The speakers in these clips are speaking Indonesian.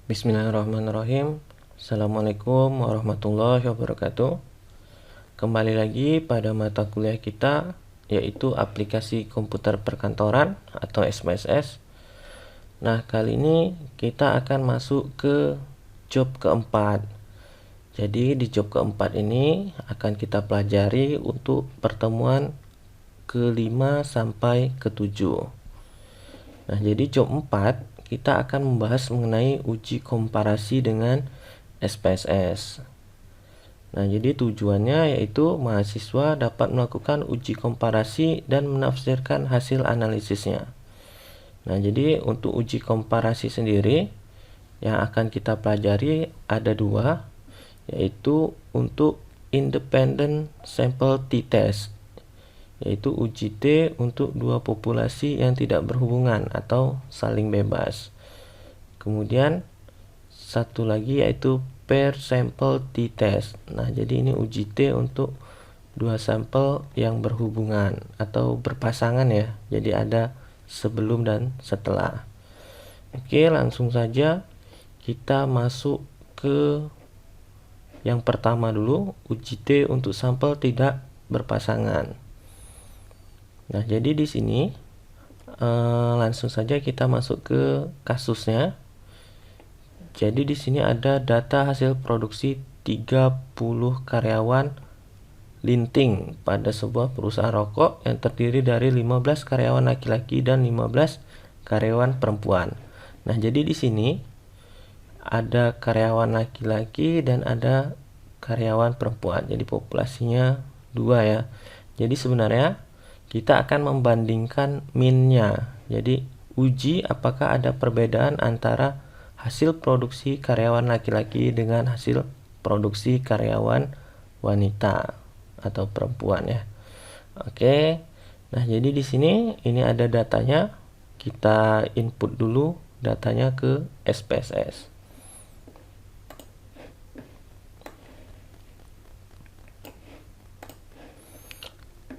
Bismillahirrahmanirrahim. Assalamualaikum warahmatullahi wabarakatuh. Kembali lagi pada mata kuliah kita, yaitu aplikasi komputer perkantoran atau SPSS. Nah, kali ini kita akan masuk ke job keempat. Jadi di job keempat ini akan kita pelajari untuk pertemuan ke-5 sampai ke-7. Nah, jadi job 4 kita akan membahas mengenai uji komparasi dengan SPSS. Nah, jadi tujuannya yaitu mahasiswa dapat melakukan uji komparasi dan menafsirkan hasil analisisnya. Nah, jadi untuk uji komparasi sendiri yang akan kita pelajari ada dua, yaitu untuk independent sample t-test, yaitu uji T untuk dua populasi yang tidak berhubungan atau saling bebas. Kemudian satu lagi yaitu pair sample t-test. Nah, jadi ini uji T untuk dua sampel yang berhubungan atau berpasangan ya. Jadi ada sebelum dan setelah. Oke, langsung saja kita masuk ke yang pertama dulu, uji T untuk sampel tidak berpasangan. Nah, jadi di sini langsung saja kita masuk ke kasusnya. Jadi di sini ada data hasil produksi 30 karyawan linting pada sebuah perusahaan rokok yang terdiri dari 15 karyawan laki-laki dan 15 karyawan perempuan. Nah, jadi di sini ada karyawan laki-laki dan ada karyawan perempuan. Jadi populasinya 2 ya. Jadi sebenarnya kita akan membandingkan min-nya. Jadi uji apakah ada perbedaan antara hasil produksi karyawan laki-laki dengan hasil produksi karyawan wanita atau perempuan ya. Oke. Nah, jadi di sini ini ada datanya. Kita input dulu datanya ke SPSS.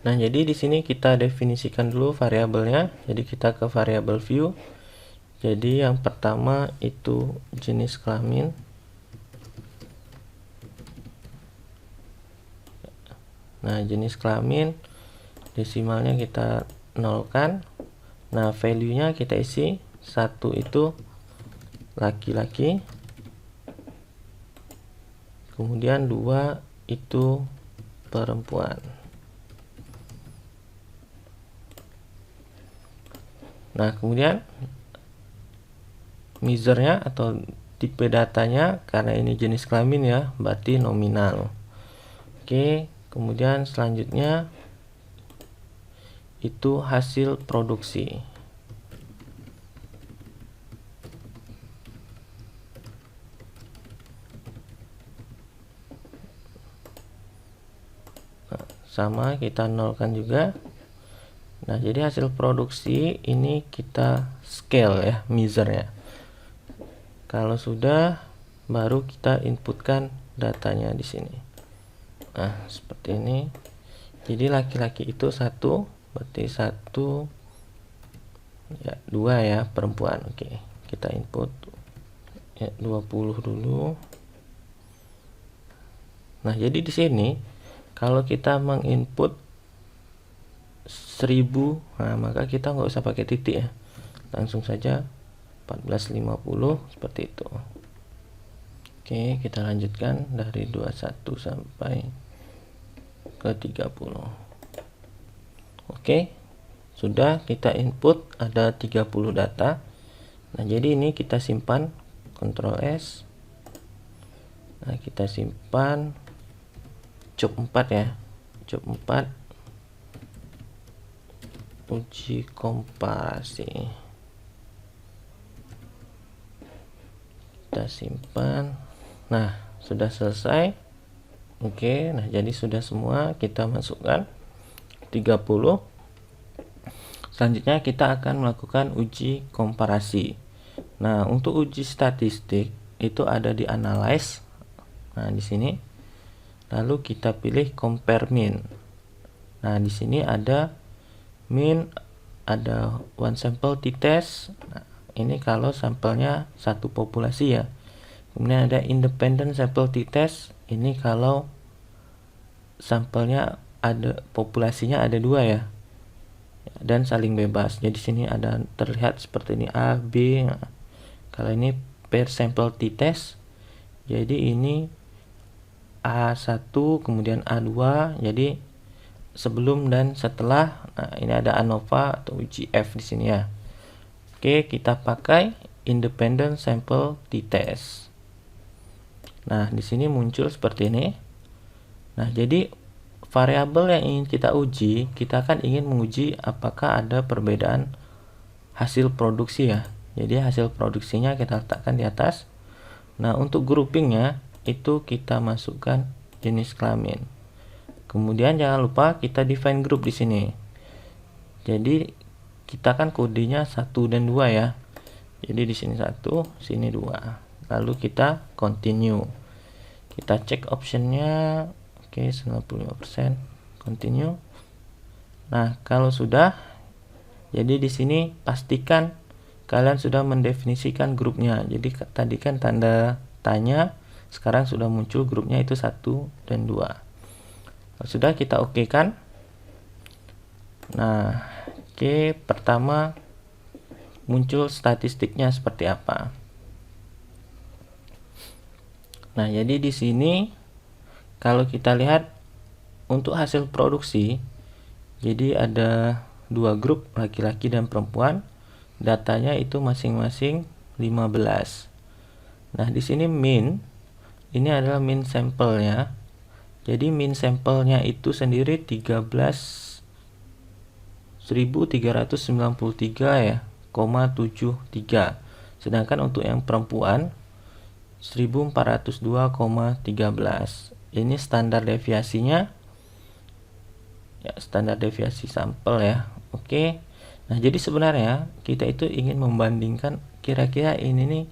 Nah, jadi di sini kita definisikan dulu variabelnya. Jadi kita ke variabel view. Jadi yang pertama itu jenis kelamin. Nah, jenis kelamin desimalnya kita nolkan. Nah, value-nya kita isi 1 itu laki-laki. Kemudian 2 itu perempuan. Nah, kemudian measure-nya atau tipe datanya, karena ini jenis kelamin ya, berarti nominal. Oke, kemudian selanjutnya itu hasil produksi. Nah, sama kita nolkan juga. Nah, jadi hasil produksi ini kita scale ya, measure-nya. Kalau sudah, baru kita inputkan datanya di sini. Nah, seperti ini. Jadi laki-laki itu 1, berarti 1 ya, 2 ya, perempuan. Oke, kita input ya 20 dulu. Nah, jadi di sini kalau kita menginput 1000, nah maka kita nggak usah pakai titik ya, langsung saja 1450 seperti itu. Oke, kita lanjutkan dari 21 sampai ke 30. Oke, sudah kita input ada 30 data. Nah, jadi ini kita simpan, Ctrl S. Nah, kita simpan job 4 ya, job 4 uji komparasi. Kita simpan. Nah, sudah selesai. Oke, nah jadi sudah semua kita masukkan 30. Selanjutnya kita akan melakukan uji komparasi. Nah, untuk uji statistik itu ada di analyze. Nah, di sini. Lalu kita pilih compare min. Nah, di sini ada min, ada one sample t-test. Nah, Ini kalau sampelnya satu populasi ya. Kemudian ada independent sample t-test. Ini kalau sampelnya ada, populasinya ada 2 ya, dan saling bebas. Jadi sini ada terlihat seperti ini A, B. Nah, kalau ini per sample t-test, jadi ini A1 kemudian A2. Jadi sebelum dan setelah. Nah, ini ada ANOVA atau UGF di sini ya. Oke, kita pakai independent sample t-test. Nah, di sini muncul seperti ini. Nah, jadi variabel yang ingin kita uji, kita kan ingin menguji apakah ada perbedaan hasil produksi ya. Jadi hasil produksinya kita letakkan di atas. Nah, untuk groupingnya itu kita masukkan jenis kelamin. Kemudian jangan lupa kita define group di sini. Jadi kita kan kodenya 1 dan 2 ya. Jadi di sini 1, sini 2. Lalu kita continue. Kita cek optionnya. Oke, 95%. Continue. Nah, kalau sudah, jadi di sini pastikan kalian sudah mendefinisikan grupnya. Jadi tadi kan tanda tanya, sekarang sudah muncul grupnya itu 1 dan 2. Kalau sudah, kita oke kan. Nah, oke, pertama muncul statistiknya seperti apa. Nah, jadi di sini kalau kita lihat untuk hasil produksi, jadi ada 2 grup, laki-laki dan perempuan. Datanya itu masing-masing 15. Nah, di sini min, ini adalah min sampelnya. Jadi min sampelnya itu sendiri 13.393 ya, 0,73. Sedangkan untuk yang perempuan 1402,13. Ini standar deviasinya ya, standar deviasi sampel ya. Oke. Nah, jadi sebenarnya kita itu ingin membandingkan kira-kira ini nih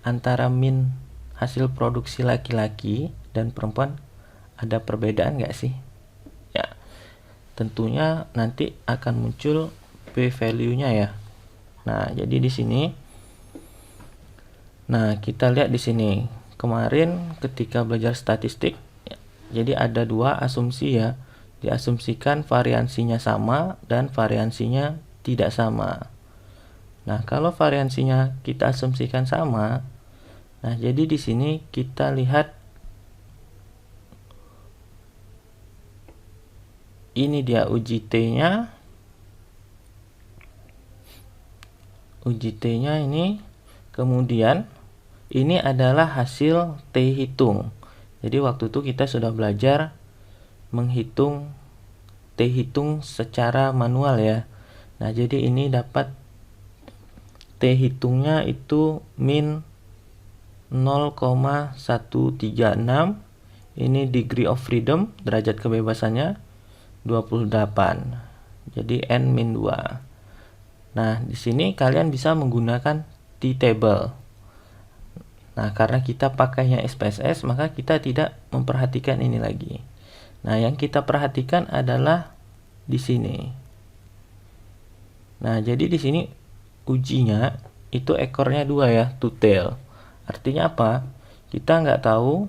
antara min hasil produksi laki-laki dan perempuan ada perbedaan nggak sih? Ya, tentunya nanti akan muncul p-value-nya ya. Nah, jadi di sini, nah kita lihat di sini kemarin ketika belajar statistik, ya, jadi ada 2 asumsi ya. Diasumsikan variansinya sama dan variansinya tidak sama. Nah, kalau variansinya kita asumsikan sama, nah jadi di sini kita lihat ini dia uji T-nya. Uji T-nya ini, kemudian ini adalah hasil T hitung. Jadi waktu itu kita sudah belajar menghitung T hitung secara manual ya. Nah, jadi ini dapat T hitungnya itu min 0,136. Ini degree of freedom, derajat kebebasannya 28. Jadi n min 2. Nah, di sini kalian bisa menggunakan t-table. Nah, karena kita pakainya SPSS, maka kita tidak memperhatikan ini lagi. Nah, yang kita perhatikan adalah di sini. Nah, jadi di sini ujinya itu ekornya 2 ya, two tail. Artinya apa? Kita nggak tahu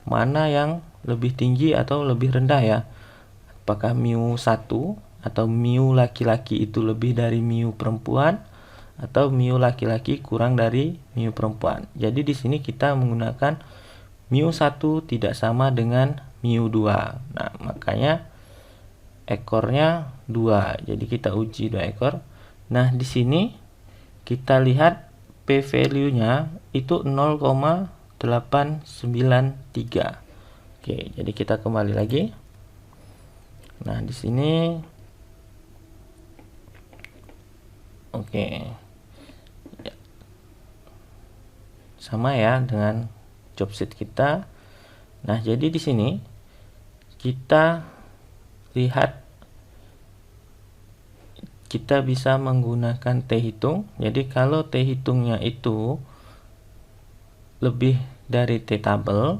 mana yang lebih tinggi atau lebih rendah ya. Apakah mu 1 atau mu laki-laki itu lebih dari mu perempuan, atau mu laki-laki kurang dari mu perempuan. Jadi di sini kita menggunakan mu 1 tidak sama dengan mu 2. Nah, makanya ekornya 2. Jadi kita uji 2 ekor. Nah, di sini kita lihat p value-nya itu 0,893. Oke, jadi kita kembali lagi. Nah, di sini oke. Ya. Sama ya dengan job sheet kita. Nah, jadi di sini kita lihat kita bisa menggunakan T hitung. Jadi kalau T hitungnya itu lebih dari T tabel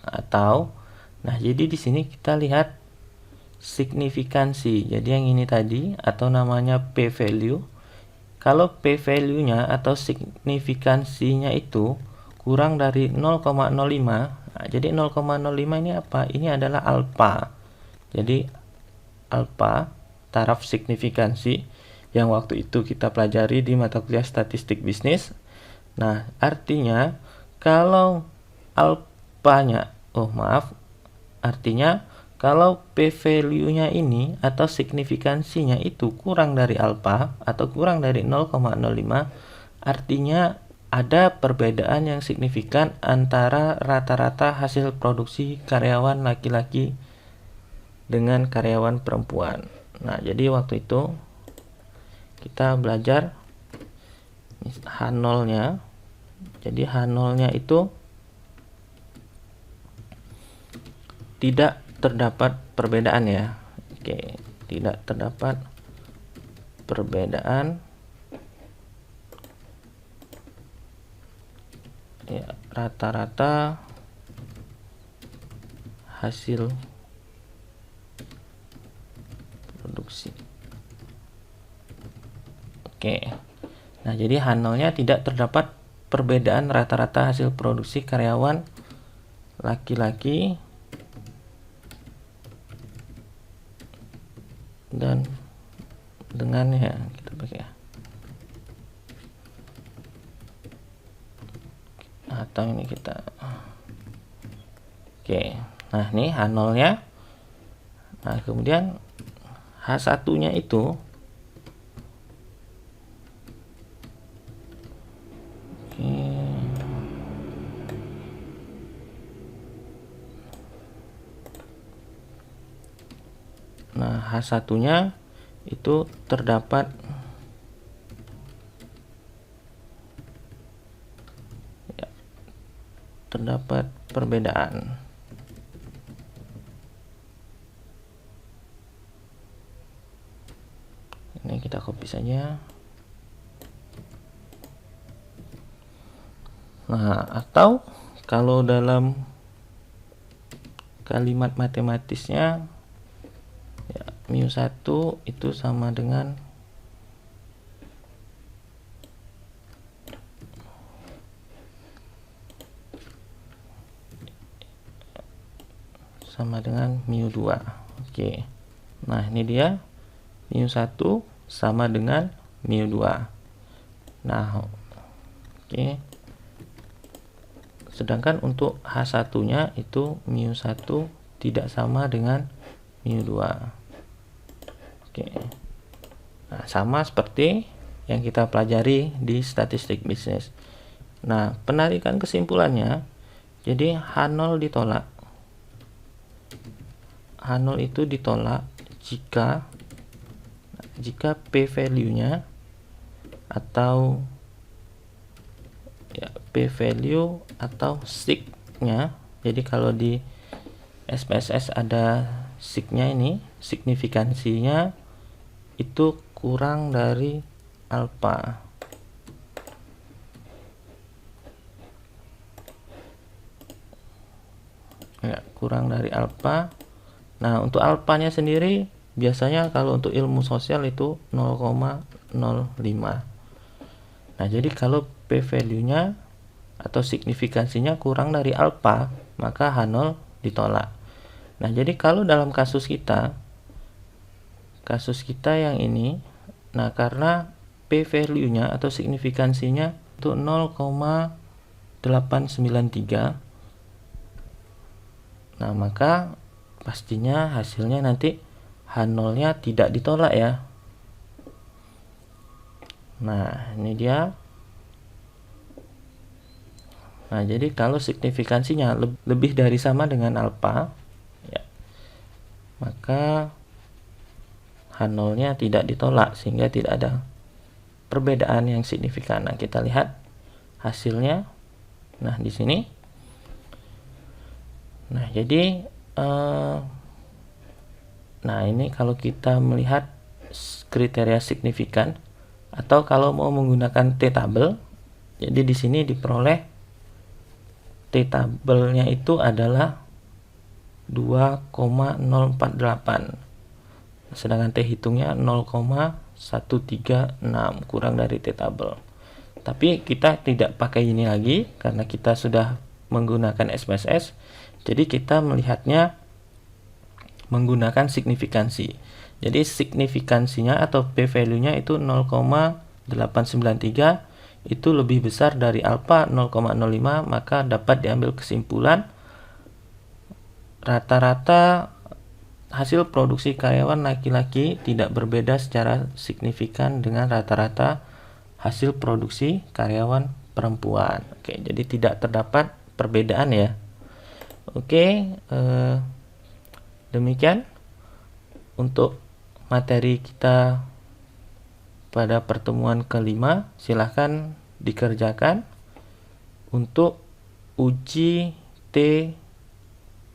atau, nah jadi di sini kita lihat signifikansi. Jadi yang ini tadi atau namanya p value kalau P value-nya atau signifikansinya itu kurang dari 0,05, nah, jadi 0,05 ini apa? Ini adalah alfa. Jadi alfa, taraf signifikansi yang waktu itu kita pelajari di mata kuliah statistik bisnis. Nah, artinya kalau artinya kalau P value-nya ini atau signifikansinya itu kurang dari alfa atau kurang dari 0,05, artinya ada perbedaan yang signifikan antara rata-rata hasil produksi karyawan laki-laki dengan karyawan perempuan. Nah, jadi waktu itu kita belajar H0-nya. Jadi H0-nya itu tidak terdapat perbedaan ya. Oke, tidak terdapat perbedaan ya, rata-rata hasil produksi. Oke. Nah, jadi H0-nya tidak terdapat perbedaan rata-rata hasil produksi karyawan laki-laki dan dengan ya kita pakai atau ini kita oke. Nah, ini H0 nya. Nah, kemudian H1 nya itu nah, H1 nya itu terdapat ya, terdapat perbedaan. Ini kita copy saja. Nah, atau kalau dalam kalimat matematisnya ya, μ1 itu sama dengan μ2. Oke. Nah, ini dia μ1 sama dengan μ2. Nah, oke. Sedangkan untuk H1-nya itu μ1 tidak sama dengan μ2. Oke. Nah, sama seperti yang kita pelajari di statistik bisnis. Nah, penarikan kesimpulannya, jadi H0 ditolak. H0 itu ditolak jika P value-nya atau ya, P value atau sig-nya. Jadi kalau di SPSS ada sig-nya, ini signifikansinya itu kurang dari alfa. Ya, kurang dari alfa. Nah, untuk alfanya sendiri biasanya kalau untuk ilmu sosial itu 0,05. Nah, jadi kalau P value-nya atau signifikansinya kurang dari alfa, maka H0 ditolak. Nah, jadi kalau dalam kasus kita yang ini, nah karena P value-nya atau signifikansinya itu 0,893, nah maka pastinya hasilnya nanti H0-nya tidak ditolak ya. Nah, ini dia. Nah, jadi kalau signifikansinya lebih dari sama dengan alfa, ya, maka H0-nya tidak ditolak sehingga tidak ada perbedaan yang signifikan. Nah, kita lihat hasilnya. Nah, di sini. Nah, jadi nah ini kalau kita melihat kriteria signifikan atau kalau mau menggunakan T-table, jadi di sini diperoleh T-tabelnya itu adalah 2,048, sedangkan T hitungnya 0,9. 136 kurang dari T-tabel. Tapi kita tidak pakai ini lagi karena kita sudah menggunakan SPSS. Jadi kita melihatnya menggunakan signifikansi. Jadi signifikansinya atau p-value-nya itu 0,893 itu lebih besar dari alfa 0,05, maka dapat diambil kesimpulan rata-rata hasil produksi karyawan laki-laki tidak berbeda secara signifikan dengan rata-rata hasil produksi karyawan perempuan. Oke, jadi tidak terdapat perbedaan ya. Oke, demikian untuk materi kita pada pertemuan kelima. Silahkan dikerjakan untuk uji T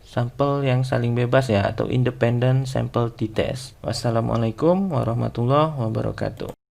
sampel yang saling bebas ya, atau independent sample t-test. Wassalamualaikum warahmatullahi wabarakatuh.